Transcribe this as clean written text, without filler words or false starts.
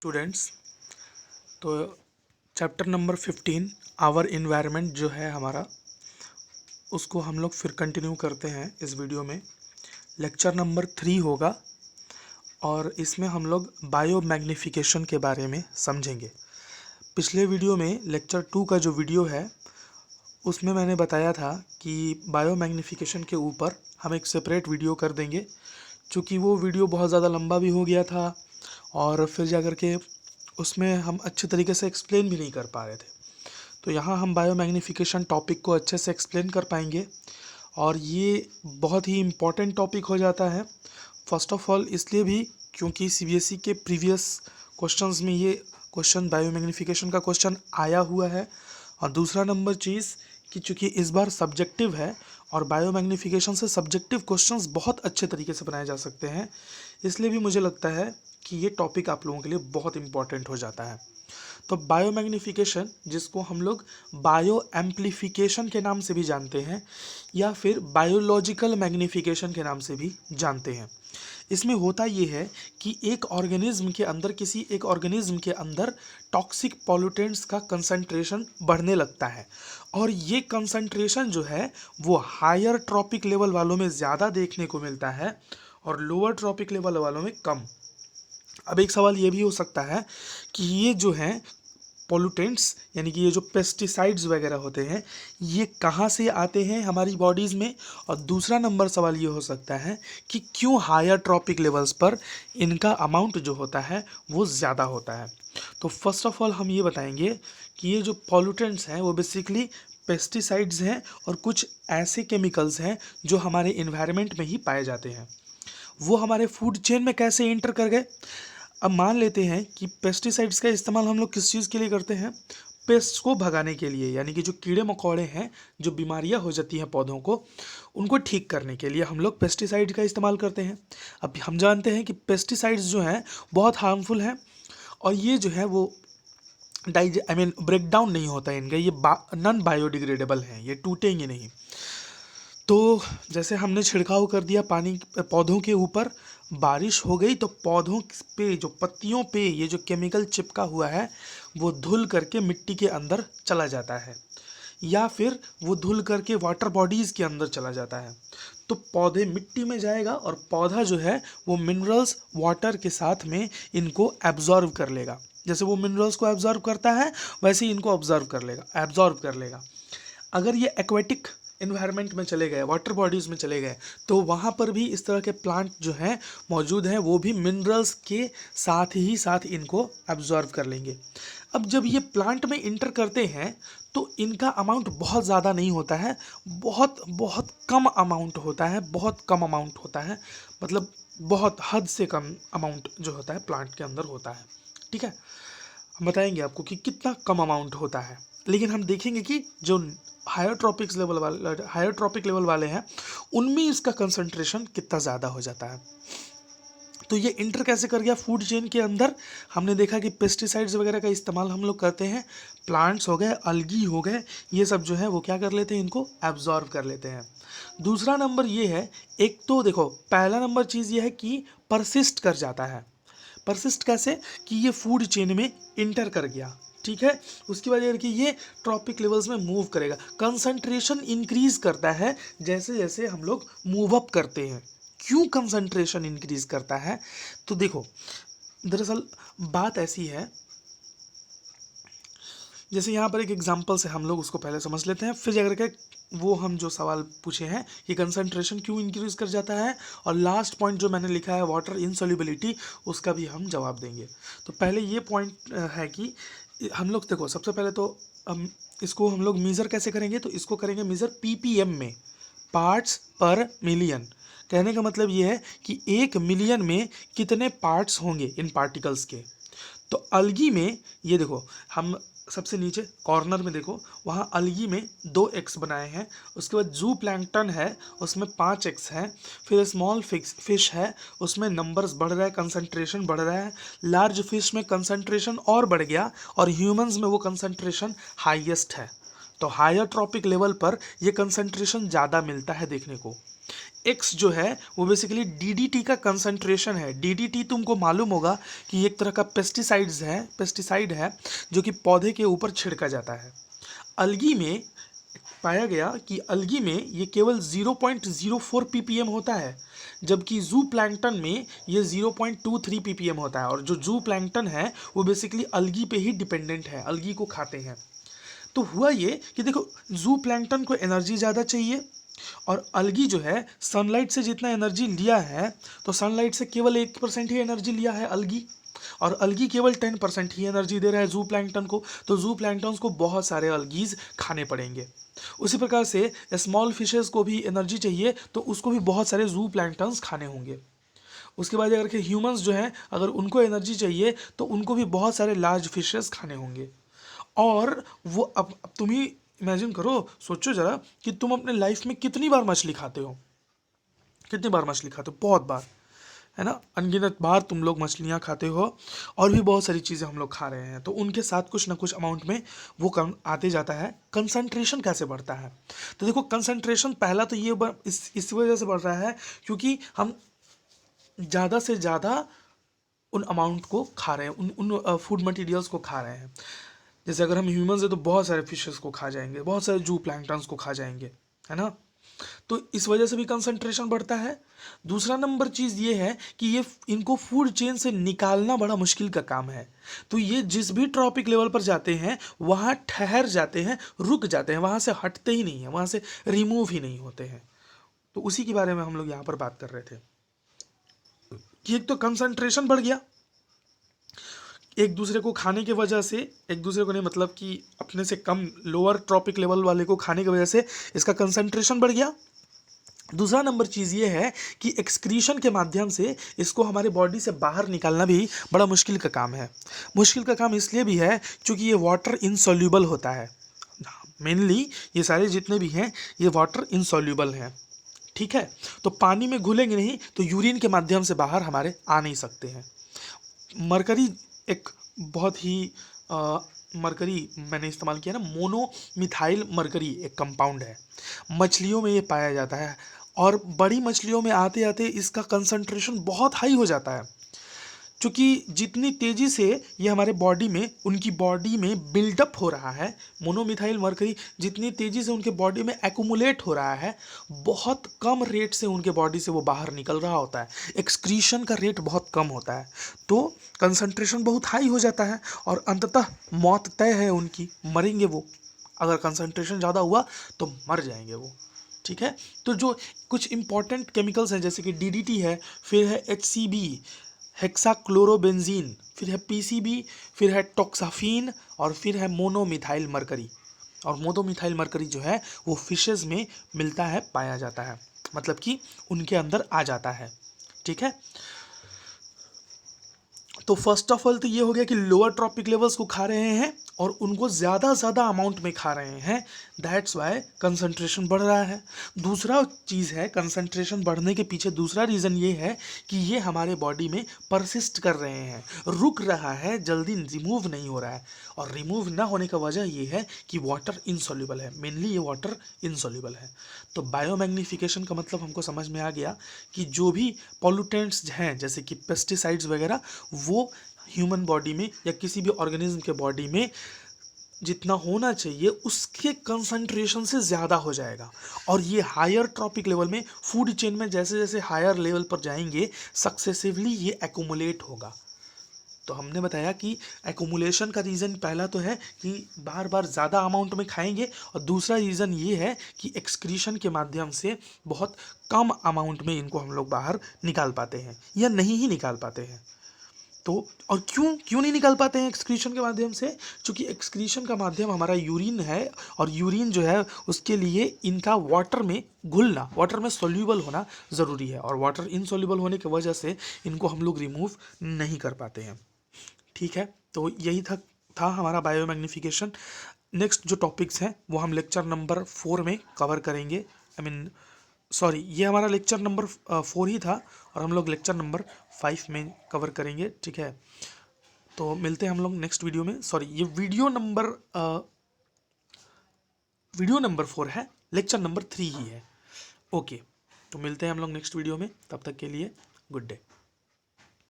Students. तो chapter number 15 our environment जो है हमारा, उसको हम लोग फिर कंटिन्यू करते हैं इस वीडियो में। लेक्चर नंबर 3 होगा और इसमें हम लोग बायो मैग्नीफिकेशन के बारे में समझेंगे। पिछले वीडियो में लेक्चर 2 का जो वीडियो है उसमें मैंने बताया था कि बायो मैग्नीफिकेशन के ऊपर हम एक सेपरेट वीडियो कर देंगे, चूँकि वो वीडियो बहुत ज़्यादा लंबा भी हो गया था और फिर जा कर के उसमें हम अच्छे तरीके से एक्सप्लेन भी नहीं कर पा रहे थे। तो यहाँ हम बायो मैग्नीफिकेशन टॉपिक को अच्छे से एक्सप्लेन कर पाएंगे और ये बहुत ही इम्पॉर्टेंट टॉपिक हो जाता है। फर्स्ट ऑफ ऑल इसलिए भी क्योंकि सीबीएसई के प्रीवियस क्वेश्चंस में ये क्वेश्चन बायो मैग्नीफिकेशन का क्वेश्चन आया हुआ है। और दूसरा नंबर चीज़ कि चूँकि इस बार सब्जेक्टिव है और बायो मैग्नीफिकेशन से सब्जेक्टिव क्वेश्चंस बहुत अच्छे तरीके से बनाए जा सकते हैं, इसलिए भी मुझे लगता है कि ये टॉपिक आप लोगों के लिए बहुत इंपॉर्टेंट हो जाता है। तो बायो मैग्नीफिकेशन, जिसको हम लोग बायो एम्प्लीफिकेशन के नाम से भी जानते हैं या फिर बायोलॉजिकल मैग्नीफिकेशन के नाम से भी जानते हैं, इसमें होता ये है कि एक ऑर्गेनिज्म के अंदर, किसी एक ऑर्गेनिज्म के अंदर टॉक्सिक पॉल्यूटेंट्स का कंसंट्रेशन बढ़ने लगता है और ये कंसंट्रेशन जो है वो हायर ट्रॉपिक लेवल वालों में ज़्यादा देखने को मिलता है और लोअर ट्रॉपिक लेवल वालों में कम। अब एक सवाल ये भी हो सकता है कि ये जो हैं पोल्यूटेंट्स, यानी कि ये जो पेस्टिसाइड्स वगैरह होते हैं, ये कहाँ से आते हैं हमारी बॉडीज़ में। और दूसरा नंबर सवाल ये हो सकता है कि क्यों हायर ट्रॉपिक लेवल्स पर इनका अमाउंट जो होता है वो ज़्यादा होता है। तो फर्स्ट ऑफ ऑल हम ये बताएंगे कि ये जो पोल्यूटेंट्स हैं वो बेसिकली पेस्टिसाइड्स हैं और कुछ ऐसे केमिकल्स हैं जो हमारे इन्वायरमेंट में ही पाए जाते हैं। वो हमारे फूड चेन में कैसे एंटर कर गए। अब मान लेते हैं कि पेस्टिसाइड्स का इस्तेमाल हम लोग किस चीज़ के लिए करते हैं, पेस्ट को भगाने के लिए, यानी कि जो कीड़े मकोड़े हैं, जो बीमारियां हो जाती हैं पौधों को, उनको ठीक करने के लिए हम लोग पेस्टिसाइड का इस्तेमाल करते हैं। अब हम जानते हैं कि पेस्टिसाइड्स जो हैं बहुत हार्मफुल हैं और ये जो है वो ब्रेक डाउन नहीं होता है इनका, ये नॉन बायोडिग्रेडेबल हैं, ये टूटेंगे नहीं। तो जैसे हमने छिड़काव कर दिया पानी पौधों के ऊपर, बारिश हो गई तो पौधों पे, जो पत्तियों पे ये जो केमिकल चिपका हुआ है वो धुल करके मिट्टी के अंदर चला जाता है या फिर वो धुल करके वाटर बॉडीज़ के अंदर चला जाता है। तो पौधे मिट्टी में जाएगा और पौधा जो है वो मिनरल्स वाटर के साथ में इनको एब्जॉर्व कर लेगा। जैसे वो मिनरल्स को एब्जॉर्व करता है वैसे ही इनको एब्जॉर्व कर लेगा। अगर ये एक्वेटिक इन्वायरमेंट में चले गए, वाटर बॉडीज़ में चले गए, तो वहाँ पर भी इस तरह के प्लांट जो हैं मौजूद हैं, वो भी मिनरल्स के साथ इनको एब्जॉर्व कर लेंगे। अब जब ये प्लांट में इंटर करते हैं तो इनका अमाउंट बहुत ज़्यादा नहीं होता है, बहुत बहुत कम अमाउंट होता है, बहुत कम अमाउंट होता है, मतलब बहुत हद से कम अमाउंट जो होता है प्लांट के अंदर होता है। ठीक है, हम बताएंगे आपको कि कितना कम अमाउंट होता है, लेकिन हम देखेंगे कि जो हायर ट्रॉपिक लेवल वाले हैं उनमें इसका कंसंट्रेशन कितना ज़्यादा हो जाता है। तो ये इंटर कैसे कर गया फूड चेन के अंदर। हमने देखा कि पेस्टिसाइड्स वगैरह का इस्तेमाल हम लोग करते हैं, प्लांट्स हो गए, अलगी हो गए, ये सब जो है वो क्या कर लेते हैं, इनको एब्जॉर्व कर लेते हैं। दूसरा नंबर ये है, एक तो देखो पहला नंबर चीज़ ये है कि परसिस्ट कर जाता है। परसिस्ट कैसे, कि ये फूड चेन में इंटर कर गया, ठीक है। उसकी वजह कि ये ट्रॉपिक लेवल्स में मूव करेगा, कंसंट्रेशन इंक्रीज करता है जैसे जैसे हम लोग मूव अप करते हैं। क्यों कंसंट्रेशन इंक्रीज करता है, तो देखो दरअसल बात ऐसी है, जैसे यहाँ पर एक एग्जांपल से हम लोग उसको पहले समझ लेते हैं, फिर जाकर के वो हम जो सवाल पूछे हैं कि कंसंट्रेशन क्यों इंक्रीज कर जाता है, और लास्ट पॉइंट जो मैंने लिखा है वाटर इनसॉल्युबिलिटी, उसका भी हम जवाब देंगे। तो पहले ये पॉइंट है कि हम लोग देखो, सबसे पहले तो इसको हम लोग मीज़र कैसे करेंगे, तो इसको करेंगे मीज़र पीपीएम में, पार्ट्स पर मिलियन। कहने का मतलब ये है कि 1 मिलियन में कितने पार्ट्स होंगे इन पार्टिकल्स के। तो अलगी में ये देखो, हम सबसे नीचे कॉर्नर में देखो, वहाँ अलगी में 2x बनाए हैं, उसके बाद जू प्लैंकटन है उसमें 5x है, फिर स्मॉल फिश है उसमें नंबर्स बढ़ रहा है, कंसंट्रेशन बढ़ रहा है, लार्ज फिश में कंसंट्रेशन और बढ़ गया, और ह्यूमंस में वो कंसंट्रेशन हाईएस्ट है। तो हायर ट्रॉपिक लेवल पर ये कंसंट्रेशन ज़्यादा मिलता है देखने को। एक्स जो है वो बेसिकली डीडीटी का कंसंट्रेशन है। डीडीटी तुमको मालूम होगा कि एक तरह का पेस्टिसाइड है जो कि पौधे के ऊपर छिड़का जाता है। अलगी में पाया गया कि अलगी में ये केवल 0.04 ppm होता है, जबकि जू प्लैंकटन में ये 0.23 ppm होता है। और जो जू प्लैंकटन है वो बेसिकली अलगी पे ही डिपेंडेंट है, अलगी को खाते हैं। तो हुआ ये कि देखो, जू प्लैंकटन को एनर्जी ज़्यादा चाहिए और अलगी जो है सनलाइट से जितना एनर्जी लिया है, तो सनलाइट से केवल 1% ही एनर्जी लिया है अलगी, और अलगी केवल 10% ही एनर्जी दे रहा है जू प्लैंकटन को। तो जू प्लैंकटन्स को बहुत सारे अलगीज खाने पड़ेंगे। उसी प्रकार से स्मॉल फिशेस को भी एनर्जी चाहिए, तो उसको भी बहुत सारे जू प्लैंकटन्स खाने होंगे। उसके बाद अगर के ह्यूमंस जो हैं, अगर उनको एनर्जी चाहिए तो उनको भी बहुत सारे लार्ज फिशेस खाने होंगे। और वो अब तुम ही इमेजिन करो, सोचो जरा कि तुम अपने लाइफ में कितनी बार मछली खाते हो। कितनी बार मछली खाते हो? बहुत बार, है ना, अनगिनत बार तुम लोग मछलियाँ खाते हो। और भी बहुत सारी चीज़ें हम लोग खा रहे हैं, तो उनके साथ कुछ ना कुछ अमाउंट में वो कम आते जाता है। कंसंट्रेशन कैसे बढ़ता है? तो देखो, कंसंट्रेशन पहला तो ये इस वजह से बढ़ रहा है क्योंकि हम ज़्यादा से ज़्यादा उन अमाउंट को खा रहे हैं, उन फूड मटेरियल्स को खा रहे हैं। जैसे अगर हम ह्यूमंस हैं तो बहुत सारे फिशेस को खा जाएंगे, बहुत सारे जू प्लैंकटन्स को खा जाएंगे, है ना। तो इस वजह से भी कंसंट्रेशन बढ़ता है। दूसरा नंबर चीज़ ये है कि ये इनको फूड चेन से निकालना बड़ा मुश्किल का काम है। तो ये जिस भी ट्रॉपिक लेवल पर जाते हैं वहाँ ठहर जाते हैं, रुक जाते हैं, वहाँ से हटते ही नहीं हैं, वहाँ से रिमूव ही नहीं होते हैं। तो उसी के बारे में हम लोग यहाँ पर बात कर रहे थे कि एक तो कंसंट्रेशन बढ़ गया, एक दूसरे को खाने की वजह से, एक दूसरे को नहीं मतलब कि अपने से कम लोअर ट्रॉपिक लेवल वाले को खाने की वजह से इसका कंसंट्रेशन बढ़ गया। दूसरा नंबर चीज़ ये है कि एक्सक्रीशन के माध्यम से इसको हमारे बॉडी से बाहर निकालना भी बड़ा मुश्किल का काम है। मुश्किल का काम इसलिए भी है क्योंकि ये वाटर इनसॉल्यूबल होता है। मेनली ये सारे जितने भी हैं ये वाटर इनसॉल्यूबल हैं, ठीक है। तो पानी में घुलेंगे नहीं तो यूरिन के माध्यम से बाहर हमारे आ नहीं सकते हैं। मरकरी एक बहुत ही मरकरी मैंने इस्तेमाल किया ना, मोनोमिथाइल मरकरी एक कंपाउंड है, मछलियों में ये पाया जाता है। और बड़ी मछलियों में आते आते इसका कंसंट्रेशन बहुत हाई हो जाता है, क्योंकि जितनी तेज़ी से ये हमारे बॉडी में, उनकी बॉडी में बिल्डअप हो रहा है, मोनोमिथाइल मरकरी जितनी तेज़ी से उनके बॉडी में एक्यूमुलेट हो रहा है, बहुत कम रेट से उनके बॉडी से वो बाहर निकल रहा होता है। एक्सक्रीशन का रेट बहुत कम होता है, तो कंसंट्रेशन बहुत हाई हो जाता है और अंततः मौत तय है उनकी, मरेंगे वो। अगर कंसंट्रेशन ज़्यादा हुआ तो मर जाएंगे वो, ठीक है। तो जो कुछ इंपॉर्टेंट केमिकल्स हैं जैसे कि डीडीटी है, फिर है HCB हेक्साक्लोरोबेंजीन, फिर है PCB, फिर है टॉक्साफिन और फिर है मोनोमिथाइल मरकरी। और मोनोमिथाइल मरकरी जो है वो फिशेस में मिलता है, पाया जाता है, मतलब कि उनके अंदर आ जाता है, ठीक है। तो फर्स्ट ऑफ ऑल तो ये हो गया कि लोअर ट्रॉपिक लेवल्स को खा रहे हैं और उनको ज़्यादा अमाउंट में खा रहे हैं, दैट्स वाई कंसंट्रेशन बढ़ रहा है। दूसरा चीज़ है, कंसंट्रेशन बढ़ने के पीछे दूसरा रीज़न ये है कि ये हमारे बॉडी में परसिस्ट कर रहे हैं, रुक रहा है, जल्दी रिमूव नहीं हो रहा है। और रिमूव ना होने का वजह ये है कि वाटर इनसॉल्यूबल है, मेनली ये वाटर इनसॉल्यूबल है। तो बायोमैग्नीफिकेशन का मतलब हमको समझ में आ गया कि जो भी पॉल्यूटेंट्स हैं जैसे कि पेस्टिसाइड्स वगैरह, वो ह्यूमन बॉडी में या किसी भी ऑर्गेनिज्म के बॉडी में जितना होना चाहिए उसके कंसंट्रेशन से ज़्यादा हो जाएगा। और ये हायर ट्रॉपिक लेवल में, फूड चेन में जैसे जैसे हायर लेवल पर जाएंगे सक्सेसिवली ये एक्यूमुलेट होगा। तो हमने बताया कि एक्यूमुलेशन का रीज़न पहला तो है कि बार बार ज़्यादा अमाउंट में खाएंगे, और दूसरा रीज़न ये है कि एक्सक्रीशन के माध्यम से बहुत कम अमाउंट में इनको हम लोग बाहर निकाल पाते हैं या नहीं ही निकाल पाते हैं। तो और क्यों नहीं निकाल पाते हैं एक्सक्रीशन के माध्यम से? क्योंकि एक्सक्रीशन का माध्यम हमारा यूरिन है, और यूरिन जो है उसके लिए इनका वाटर में घुलना, वाटर में सोल्यूबल होना ज़रूरी है, और वाटर इनसोल्यूबल होने की वजह से इनको हम लोग रिमूव नहीं कर पाते हैं, ठीक है। तो यही था हमारा बायोमैग्नीफिकेशन। नेक्स्ट जो टॉपिक्स हैं वो हम लेक्चर नंबर 4 में कवर करेंगे। सॉरी, ये हमारा लेक्चर नंबर 4 ही था और हम लोग लेक्चर नंबर 5 में कवर करेंगे, ठीक है। तो मिलते हैं हम लोग नेक्स्ट वीडियो में। सॉरी, ये वीडियो नंबर 4 है, लेक्चर नंबर 3 ही है। ओके। तो मिलते हैं हम लोग नेक्स्ट वीडियो में, तब तक के लिए गुड डे।